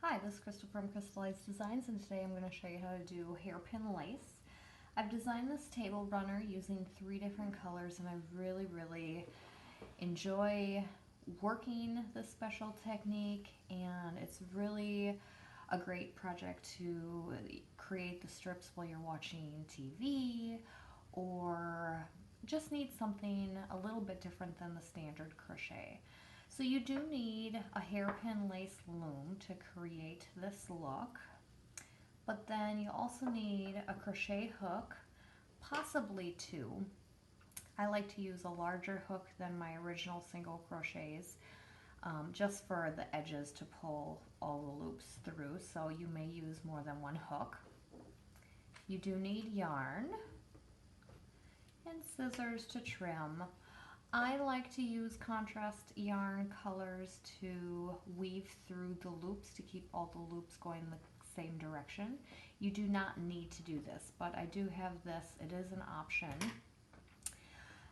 Hi, this is Crystal from Crystallized Designs, and today I'm going to show you how to do hairpin lace. I've designed this table runner using 3 different colors, and I really enjoy working this special technique, and it's really a great project to create the strips while you're watching TV or just need something a little bit different than the standard crochet. So you do need a hairpin lace loom to create this look, but then you also need a crochet hook, possibly 2. I like to use a larger hook than my original single crochets, just for the edges to pull all the loops through, so you may use more than 1 hook. You do need yarn and scissors to trim. I like to use contrast yarn colors to weave through the loops to keep all the loops going the same direction. You do not need to do this, but I do have this. It is an option.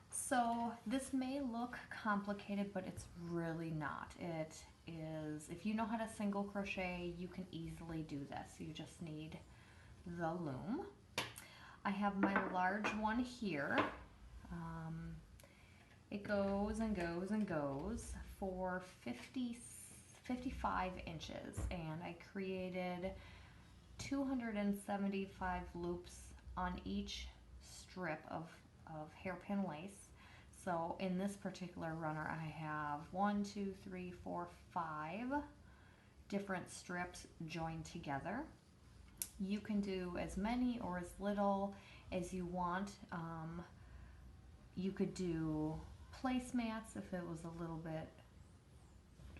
So this may look complicated, but it's really not. It is, if you know how to single crochet, you can easily do this. You just need the loom. I have my large one here. It goes and goes and goes for 55 inches, and I created 275 loops on each strip of hairpin lace. So in this particular runner, I have 5 different strips joined together. You can do as many or as little as you want. You could do placemats if it was a little bit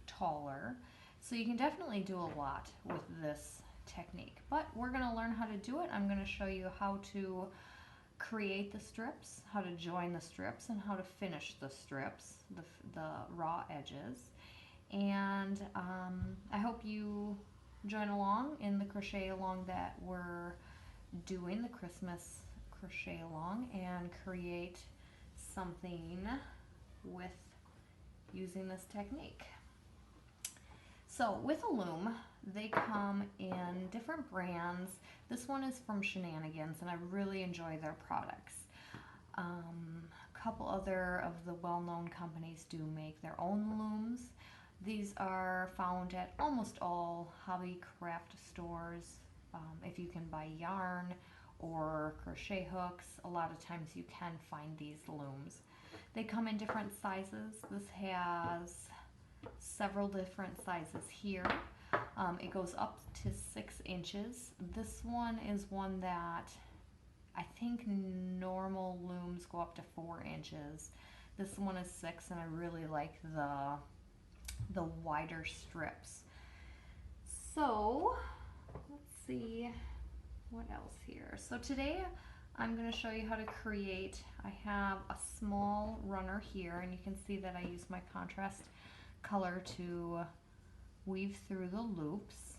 taller. So you can definitely do a lot with this technique, but we're going to learn how to do it. I'm going to show you how to create the strips, how to join the strips, and how to finish the strips, the raw edges. And I hope you join along in the crochet along that we're doing, the Christmas crochet along, and create something with using this technique. So with a loom, they come in different brands. This one is from Shenanigans, and I really enjoy their products. A couple other of the well-known companies do make their own looms. These are found at almost all hobby craft stores. If you can buy yarn or crochet hooks, a lot of times you can find these looms. They come in different sizes. This has several different sizes here. It goes up to 6 inches. This one is one that I think normal looms go up to 4 inches. This one is 6, and I really like the wider strips. So let's see what else here. So today I'm going to show you how to create. I have a small runner here, and you can see that I use my contrast color to weave through the loops.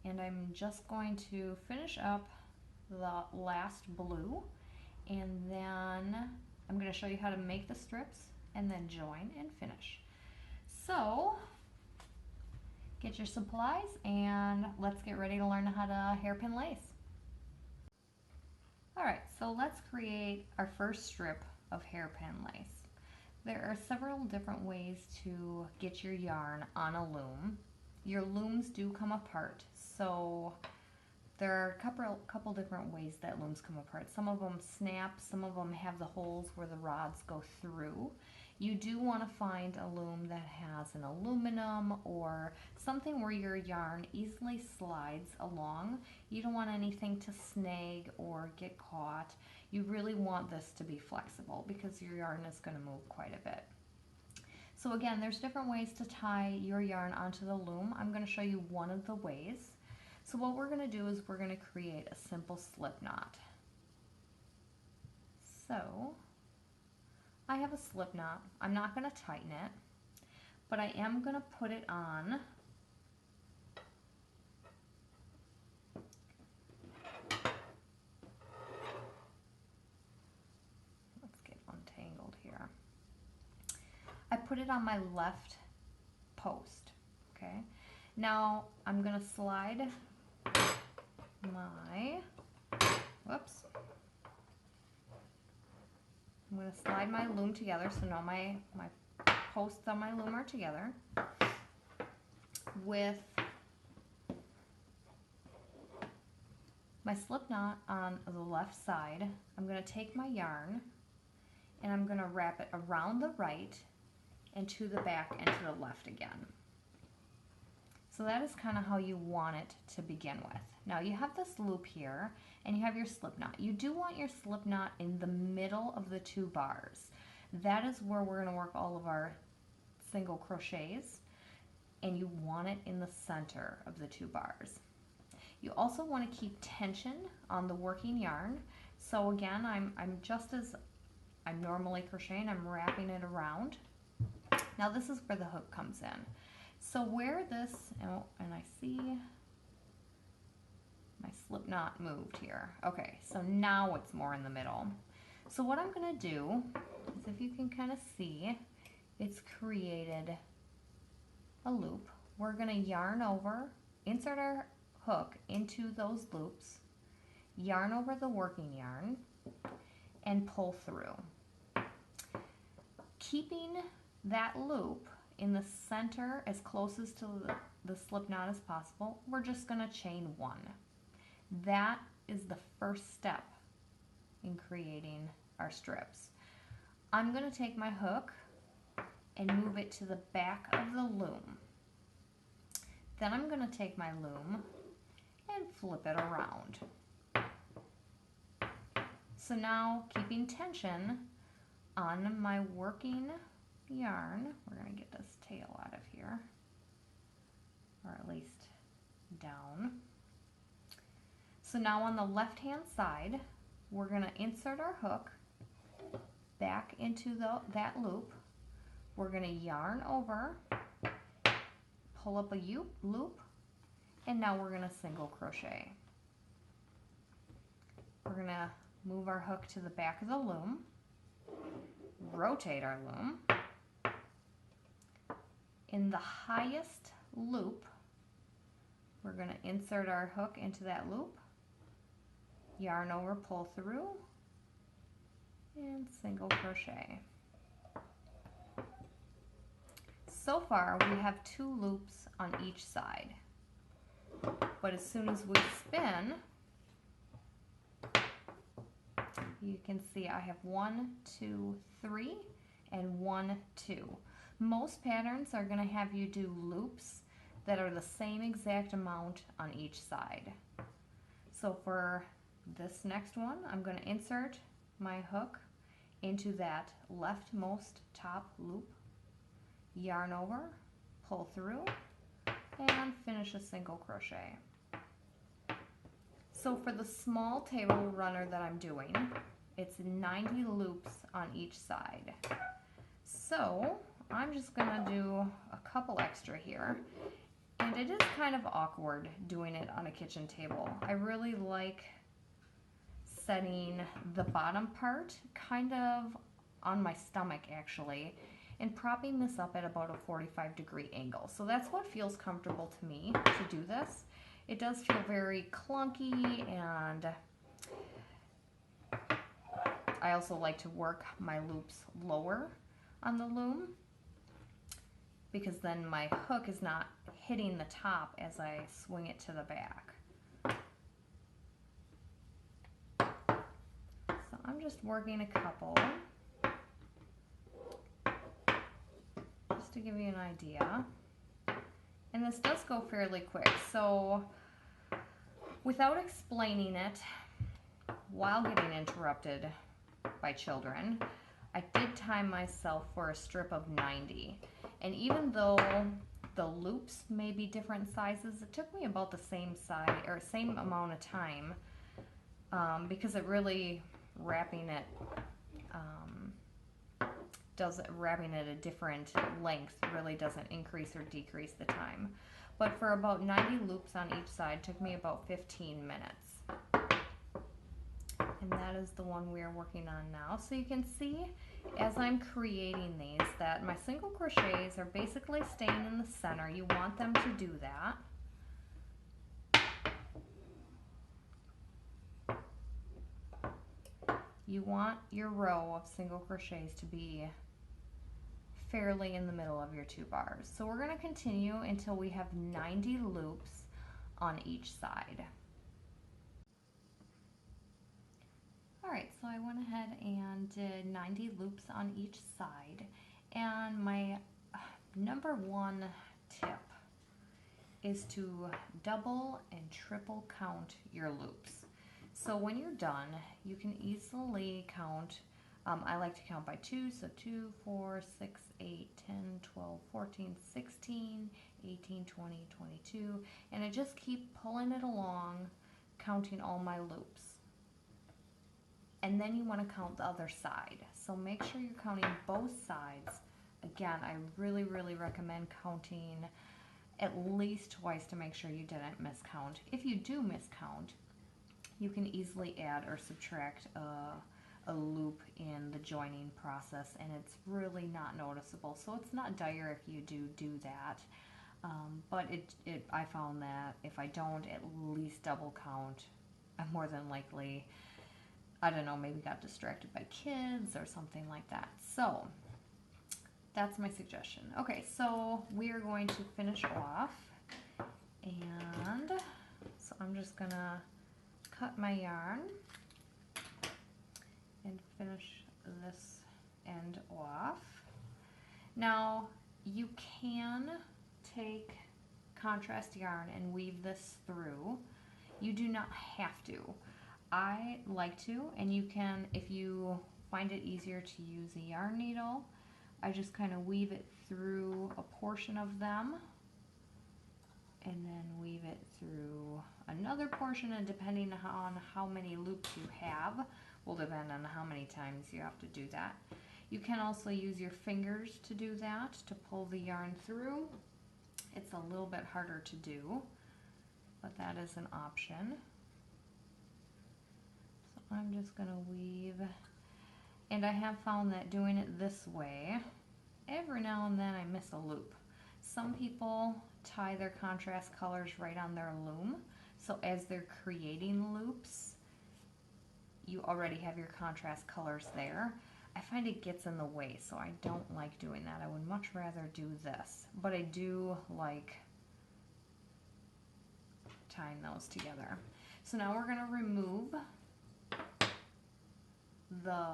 And I'm just going to finish up the last blue, and then I'm going to show you how to make the strips and then join and finish. So get your supplies and let's get ready to learn how to hairpin lace. Alright, so let's create our first strip of hairpin lace. There are several different ways to get your yarn on a loom. Your looms do come apart, so there are a couple different ways that looms come apart. Some of them snap, some of them have the holes where the rods go through. You do want to find a loom that has an aluminum or something where your yarn easily slides along. You don't want anything to snag or get caught. You really want this to be flexible because your yarn is going to move quite a bit. So again, there's different ways to tie your yarn onto the loom. I'm going to show you one of the ways. So what we're going to do is we're going to create a simple slip knot. So I have a slip knot. I'm not going to tighten it, but I am going to put it on. Let's get untangled here. I put it on my left post, okay? Now I'm going to slide my, whoops, I'm going to slide my loom together so now my posts on my loom are together with my slip knot on the left side. I'm going to take my yarn and I'm going to wrap it around the right and to the back and to the left again. So that is kind of how you want it to begin with. Now you have this loop here and you have your slip knot. You do want your slip knot in the middle of the two bars. That is where we're going to work all of our single crochets, and you want it in the center of the two bars. You also want to keep tension on the working yarn. So again, I'm just as I'm normally crocheting, I'm wrapping it around. Now this is where the hook comes in. So where this, oh, and I see my slip knot moved here. Okay, so now it's more in the middle. So what I'm going to do is, if you can kind of see, it's created a loop. We're going to yarn over, insert our hook into those loops, yarn over the working yarn, and pull through. Keeping that loop in the center as closest to the slip knot as possible, we're just going to chain one. That is the first step in creating our strips. I'm going to take my hook and move it to the back of the loom. Then I'm going to take my loom and flip it around. So now, keeping tension on my working yarn, we're going to get this tail out of here, or at least down. So now on the left hand side, we're going to insert our hook back into that loop. We're going to yarn over, pull up a loop, and now we're going to single crochet. We're going to move our hook to the back of the loom, rotate our loom. In the highest loop, we're going to insert our hook into that loop, yarn over, pull through, and single crochet. So far we have 2 loops on each side, but as soon as we spin, you can see I have 1, 2, 3, and 1, 2. Most patterns are going to have you do loops that are the same exact amount on each side. So for this next one, I'm going to insert my hook into that leftmost top loop, yarn over, pull through, and finish a single crochet. So for the small table runner that I'm doing, it's 90 loops on each side. So I'm just going to do a couple extra here. And it is kind of awkward doing it on a kitchen table. I really like setting the bottom part kind of on my stomach actually, and propping this up at about a 45-degree angle. So that's what feels comfortable to me to do this. It does feel very clunky, and I also like to work my loops lower on the loom, because then my hook is not hitting the top as I swing it to the back. So I'm just working a couple just to give you an idea. And this does go fairly quick. So without explaining it while getting interrupted by children, I did time myself for a strip of 90. And even though the loops may be different sizes, it took me about the same size or same amount of time, because it really wrapping it wrapping at a different length really doesn't increase or decrease the time. But for about 90 loops on each side took me about 15 minutes. and that is the one we are working on now. So you can see as I'm creating these that my single crochets are basically staying in the center. You want them to do that. You want your row of single crochets to be fairly in the middle of your 2 bars. So we're going to continue until we have 90 loops on each side. Alright, so I went ahead and did 90 loops on each side, and my number 1 tip is to double and triple count your loops. So when you're done, you can easily count, I like to count by 2, so 2, 4, 6, 8, 10, 12, 14, 16, 18, 20, 22, and I just keep pulling it along, counting all my loops. And then you want to count the other side. So make sure you're counting both sides. Again, I really, really recommend counting at least twice to make sure you didn't miscount. If you do miscount, you can easily add or subtract a loop in the joining process, and it's really not noticeable. So it's not dire if you do that. But I found that if I don't at least double count, I'm more than likely, I don't know, maybe got distracted by kids or something like that. So that's my suggestion. Okay, so we are going to finish off, and so I'm just gonna cut my yarn and finish this end off. Now you can take contrast yarn and weave this through. You do not have to. I like to, and you can, if you find it easier to use a yarn needle, I just kind of weave it through a portion of them and then weave it through another portion, and depending on how many loops you have will depend on how many times you have to do that. You can also use your fingers to do that, to pull the yarn through. It's a little bit harder to do, but that is an option. I'm just going to weave, and I have found that doing it this way, every now and then I miss a loop. Some people tie their contrast colors right on their loom, so as they're creating loops, you already have your contrast colors there. I find it gets in the way, so I don't like doing that. I would much rather do this, but I do like tying those together. So now we're going to remove the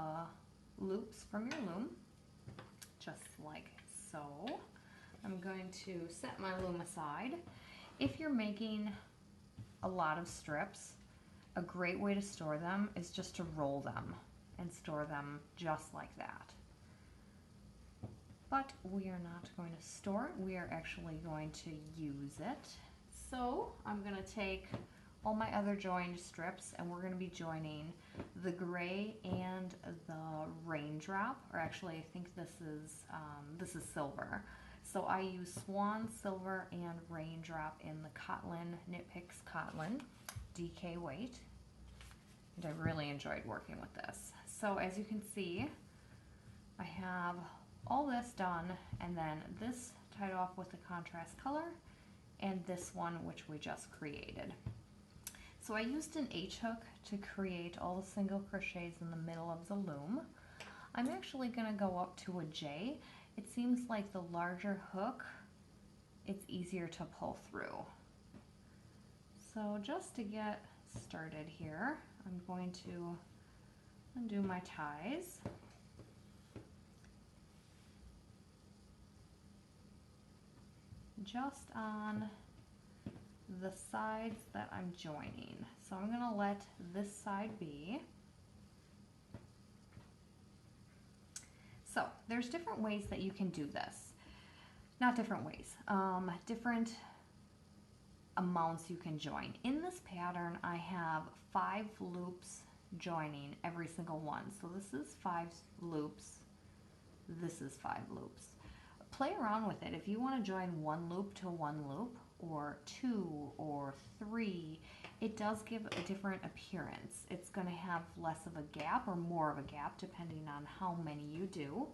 loops from your loom, just like so. I'm going to set my loom aside. If you're making a lot of strips, a great way to store them is just to roll them and store them just like that. But we are not going to store it, we are actually going to use it. So I'm going to take all my other joined strips, and we're going to be joining the gray and the raindrop, or actually I think this is silver. So I use swan, silver, and raindrop in the Cotland Knit Picks Cotland DK weight, and I really enjoyed working with this. So as you can see, I have all this done, and then this tied off with the contrast color, and this one which we just created. So I used an H hook to create all the single crochets in the middle of the loom. I'm actually going to go up to a J. It seems like the larger hook, it's easier to pull through. So just to get started here, I'm going to undo my ties. Just on the sides that I'm joining. So I'm going to let this side be. So there's different ways that you can do this. Not different ways, different amounts you can join. In this pattern I have 5 loops joining every single one. So this is 5 loops, this is 5 loops. Play around with it. If you want to join one loop to one loop, or 2 or 3, it does give a different appearance. It's going to have less of a gap or more of a gap depending on how many you do.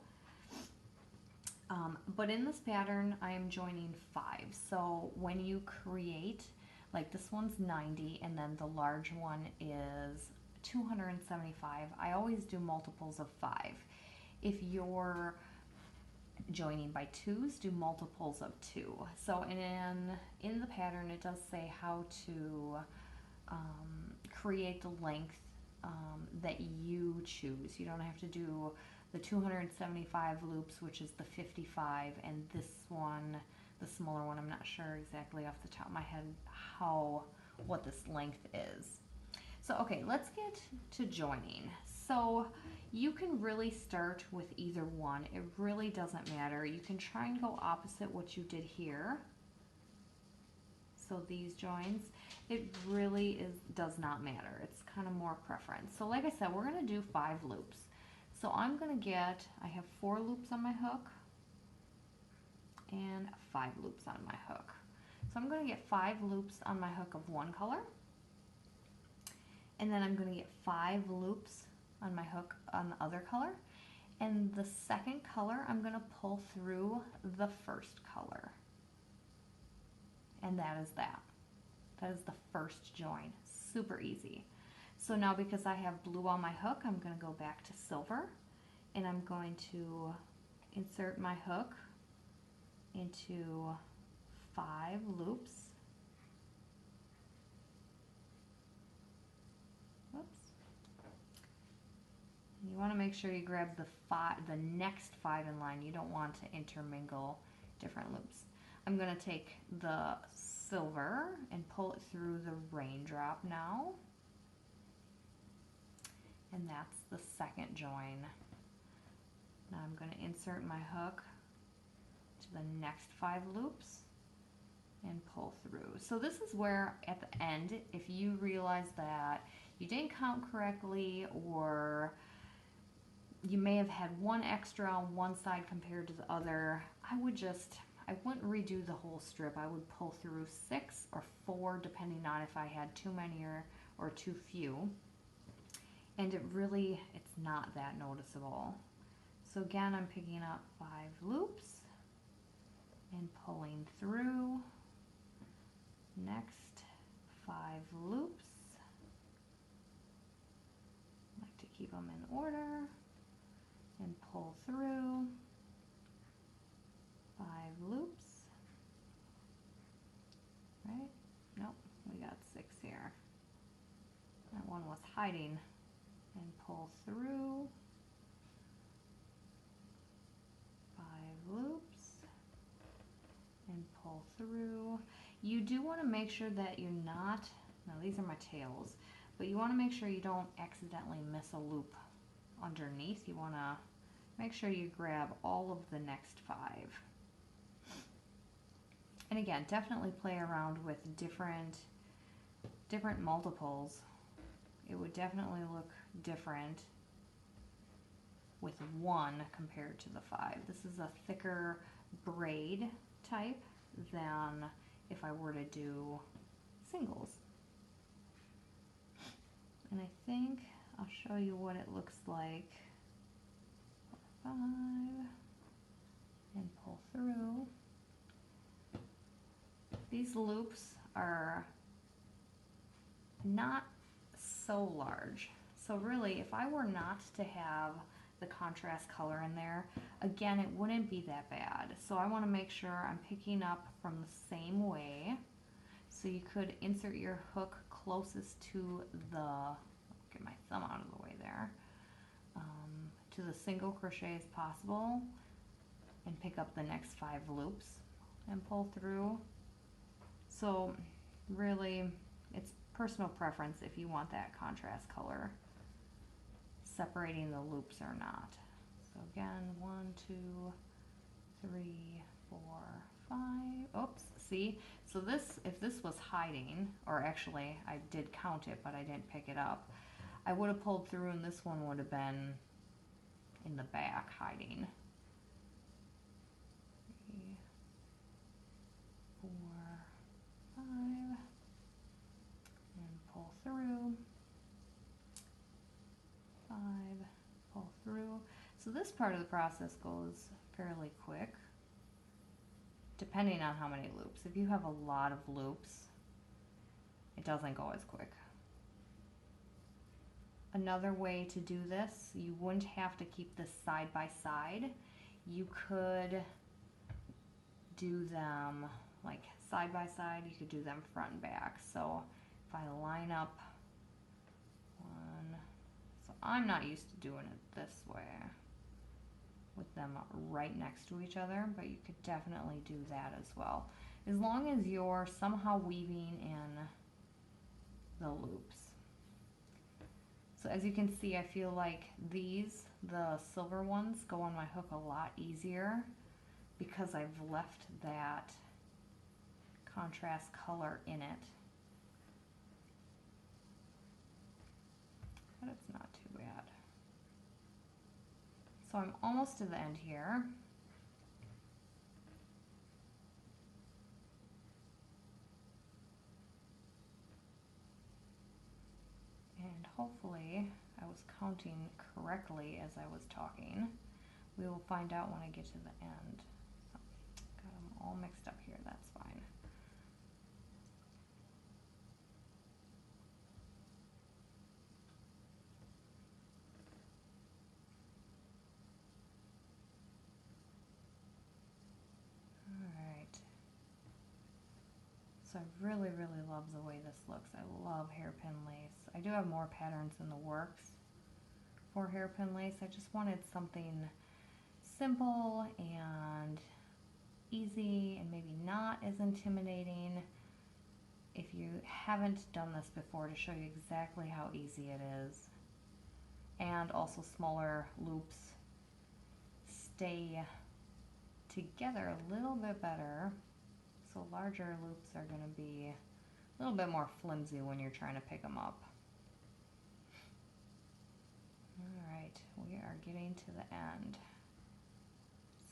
But in this pattern, I am joining 5. So when you create, like this one's 90 and then the large one is 275, I always do multiples of 5. If you're joining by 2s, do multiples of 2. So in the pattern, it does say how to create the length that you choose. You don't have to do the 275 loops, which is the 55, and this one, the smaller one, I'm not sure exactly off the top of my head what this length is. So okay, let's get to joining. So you can really start with either one. It really doesn't matter. You can try and go opposite what you did here. So these joins, it really does not matter. It's kind of more preference. So like I said, we're going to do 5 loops. So I'm going to I have 4 loops on my hook and 5 loops on my hook. So I'm going to get 5 loops on my hook of one color. And then I'm going to get 5 loops on my hook on the other color. And the second color, I'm going to pull through the first color. And that is that. That is the first join. Super easy. So now because I have blue on my hook, I'm going to go back to silver and I'm going to insert my hook into 5 loops. Whoops. You want to make sure you grab the next 5 in line. You don't want to intermingle different loops. I'm going to take the silver and pull it through the raindrop now. And that's the second join. Now I'm going to insert my hook to the next 5 loops and pull through. So this is where at the end, if you realize that you didn't count correctly or you may have had one extra on one side compared to the other, I wouldn't redo the whole strip. I would pull through 6 or 4 depending on if I had too many or too few. And it's not that noticeable. So again, I'm picking up 5 loops and pulling through. Next 5 loops. I like to keep them in order and pull through. 5 loops. Right? Nope, we got 6 here. That one was hiding. And pull through 5 loops and pull through. You do want to make sure that you're not, now these are my tails, but you want to make sure you don't accidentally miss a loop underneath. You want to make sure you grab all of the next 5. And again, definitely play around with different multiples. It would definitely look different with 1 compared to the 5. This is a thicker braid type than if I were to do singles. And I think I'll show you what it looks like. 5 and pull through. These loops are not so large. So really, if I were not to have the contrast color in there, again, it wouldn't be that bad. So I want to make sure I'm picking up from the same way. So you could insert your hook closest to get my thumb out of the way there, to the single crochet as possible, and pick up the next 5 loops and pull through. So really, it's personal preference if you want that contrast color, separating the loops or not. So again, 1, 2, 3, 4, 5. Oops, see? So if this was hiding, or actually I did count it, but I didn't pick it up, I would have pulled through and this one would have been in the back hiding. 3, 4, through, 5, pull through. So this part of the process goes fairly quick, depending on how many loops. If you have a lot of loops, it doesn't go as quick. Another way to do this, you wouldn't have to keep this side by side. You could do them like side by side, you could do them front and back. So if I line up one, so I'm not used to doing it this way with them right next to each other, but you could definitely do that as well, as long as you're somehow weaving in the loops. So as you can see, I feel like these, the silver ones, go on my hook a lot easier because I've left that contrast color in it. But it's not too bad. So I'm almost to the end here. And hopefully I was counting correctly as I was talking. We will find out when I get to the end. So, got them all mixed up here, that's fine. Alright. So I really, really love the way this looks. I love hairpin lace. I do have more patterns in the works for hairpin lace. I just wanted something simple and easy and maybe not as intimidating. If you haven't done this before, to show you exactly how easy it is. And also smaller loops stay together a little bit better. So larger loops are going to be a little bit more flimsy when you're trying to pick them up. Alright, we are getting to the end.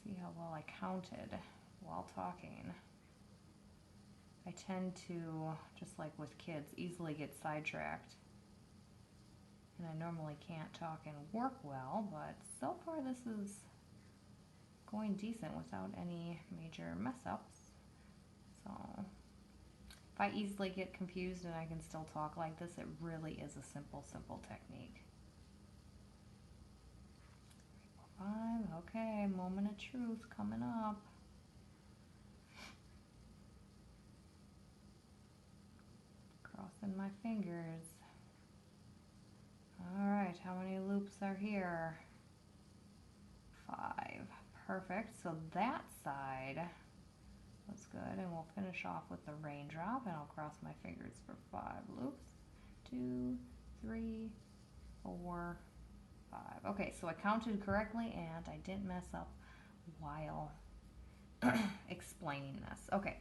See how well I counted while talking. I tend to, just like with kids, easily get sidetracked. And I normally can't talk and work well, but so far this is going decent without any major mess-ups. So if I easily get confused and I can still talk like this, it really is a simple, simple technique. 5, okay, moment of truth coming up. Crossing my fingers. Alright, how many loops are here? 5. Perfect. So that side was good, and we'll finish off with the raindrop, and I'll cross my fingers for 5 loops. 2, 3, 4, 5. Okay, so I counted correctly and I didn't mess up while explaining this. Okay,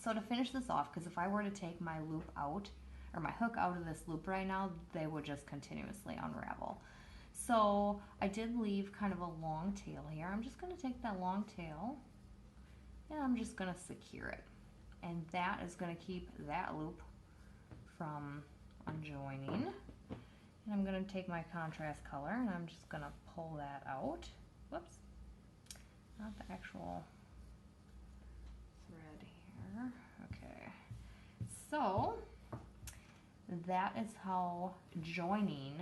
so to finish this off, because if I were to take my loop out, or my hook out of this loop right now, they would just continuously unravel. So I did leave kind of a long tail here. I'm just going to take that long tail and I'm just going to secure it. And that is going to keep that loop from unjoining. And I'm going to take my contrast color and I'm just going to pull that out. Whoops. Not the actual thread here. Okay. So that is how joining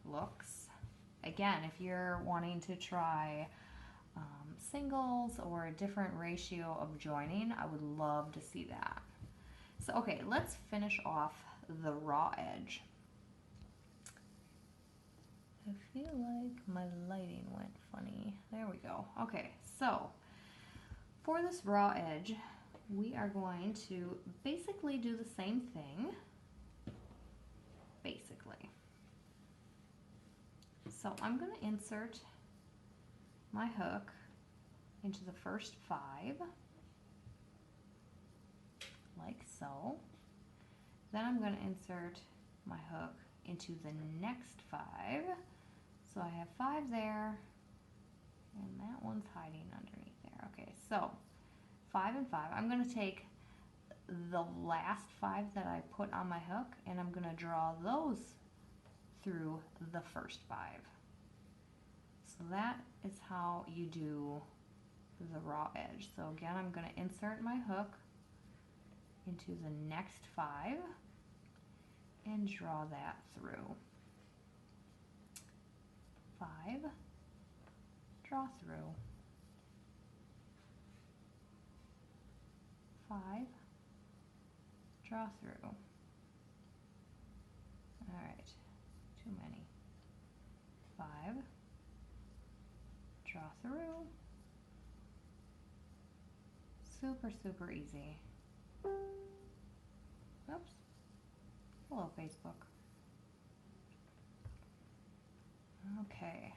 looks. Again, if you're wanting to try singles or a different ratio of joining, I would love to see that. So okay, let's finish off the raw edge. I feel like my lighting went funny. There we go. Okay, so for this raw edge, we are going to basically do the same thing. Basically. So I'm going to insert my hook into the first 5, like so. Then I'm going to insert my hook into the next 5. So I have 5 there, and that one's hiding underneath there. Okay, so 5 and 5. I'm going to take the last 5 that I put on my hook, and I'm going to draw those through the first 5. So that is how you do the raw edge. So again, I'm going to insert my hook into the next 5 and draw that through. 5, draw through. 5, draw through. All right, too many. 5, draw through. Super, super easy. Oops. Hello, Facebook. Okay.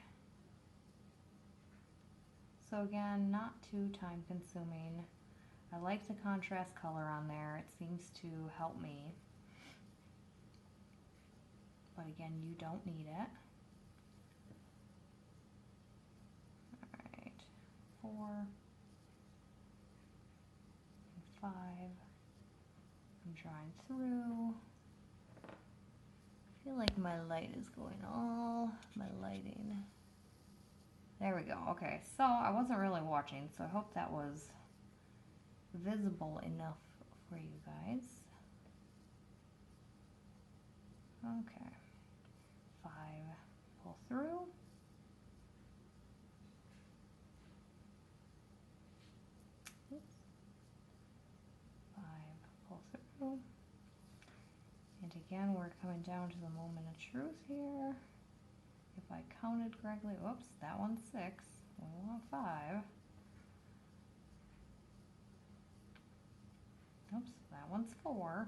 So again, not too time consuming. I like the contrast color on there. It seems to help me. But again, you don't need it. Alright, 4 and 5. I'm drawing through. I feel like my light is going all, my lighting. There we go. Okay, so I wasn't really watching, so I hope that was visible enough for you guys. Okay, 5, pull through. Oops. 5, pull through. And again, we're coming down to the moment of truth here. If I counted correctly, whoops, that one's 6. We want 5. Oops, that one's 4.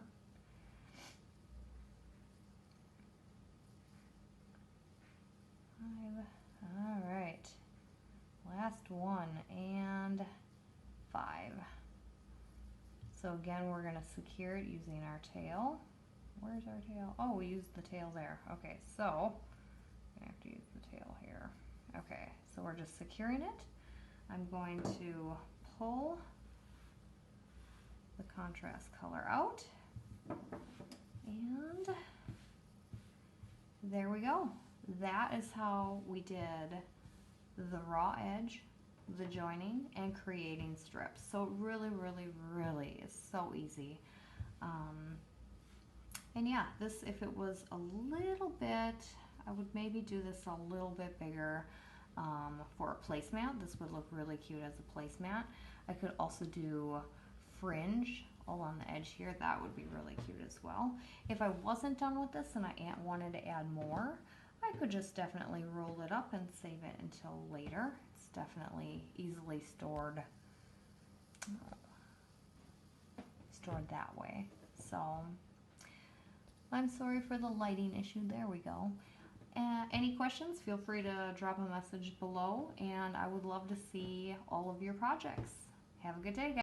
5. All right. Last one and 5. So again, we're going to secure it using our tail. Where's our tail? Oh, we used the tail there. Okay, so I have to use the tail here. Okay, so we're just securing it. I'm going to pull the contrast color out, and there we go. That is how we did the raw edge, the joining, and creating strips. So really, really, really is so easy. And yeah, this, if it was a little bit, I would maybe do this a little bit bigger for a placemat. This would look really cute as a placemat. I could also do fringe along the edge here. That would be really cute as well. If I wasn't done with this and I wanted to add more, I could just definitely roll it up and save it until later. It's definitely easily stored that way. So I'm sorry for the lighting issue. There we go. Any questions, feel free to drop a message below, and I would love to see all of your projects. Have a good day, guys.